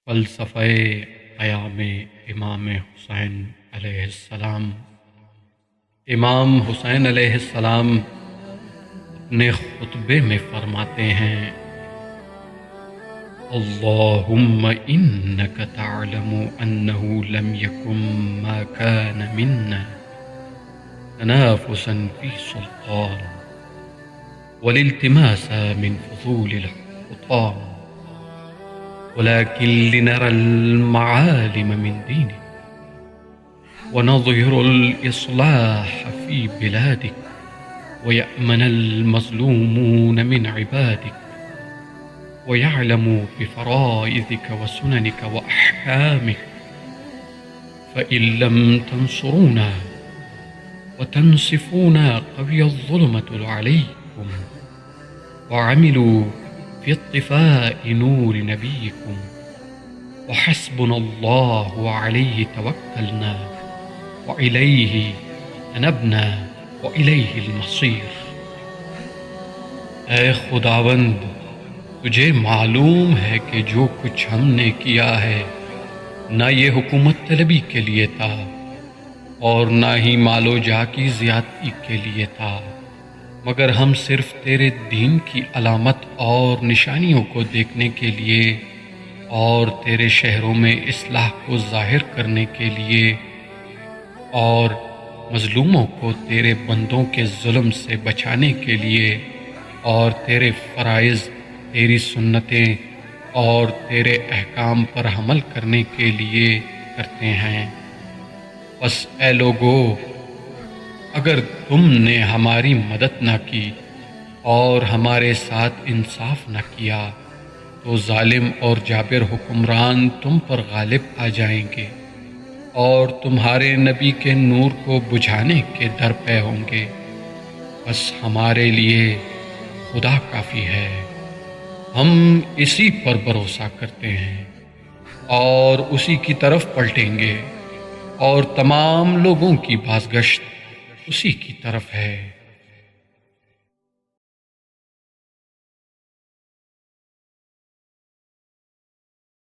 فلسفہ قیام امام حسین علیہ السلام۔ امام حسین علیہ السلام اپنے خطبے میں فرماتے ہیں: اللہم انک تعلم انہ لم یکن ما کان منا تنافسا فی سلطان والالتماس من فضول الحطام ولكن لنرى المعالم من دينك ونظهر الإصلاح في بلادك ويأمن المظلومون من عبادك ويعلم بفرائضك وسننك وأحكامك فإن لم تنصرونا وتنصفونا قوي الظلمة عليكم وعملوا في اطفاء نور نبيكم وحسبنا الله وعليه توكلنا وإليه أنبنا وإليه المصير۔ اے خداوند، تجھے معلوم ہے کہ جو کچھ ہم نے کیا ہے نہ یہ حکومت طلبی کے لیے تھا اور نہ ہی مال و جاہ کی زیادتی کے لیے تھا، مگر ہم صرف تیرے دین کی علامت اور نشانیوں کو دیکھنے کے لیے اور تیرے شہروں میں اصلاح کو ظاہر کرنے کے لیے اور مظلوموں کو تیرے بندوں کے ظلم سے بچانے کے لیے اور تیرے فرائض، تیری سنتیں اور تیرے احکام پر عمل کرنے کے لیے کرتے ہیں۔ بس اے لوگو، اگر تم نے ہماری مدد نہ کی اور ہمارے ساتھ انصاف نہ کیا تو ظالم اور جابر حکمران تم پر غالب آ جائیں گے اور تمہارے نبی کے نور کو بجھانے کے در پہ ہوں گے۔ بس ہمارے لیے خدا کافی ہے، ہم اسی پر بھروسہ کرتے ہیں اور اسی کی طرف پلٹیں گے، اور تمام لوگوں کی بازگشت اسی کی طرف ہے۔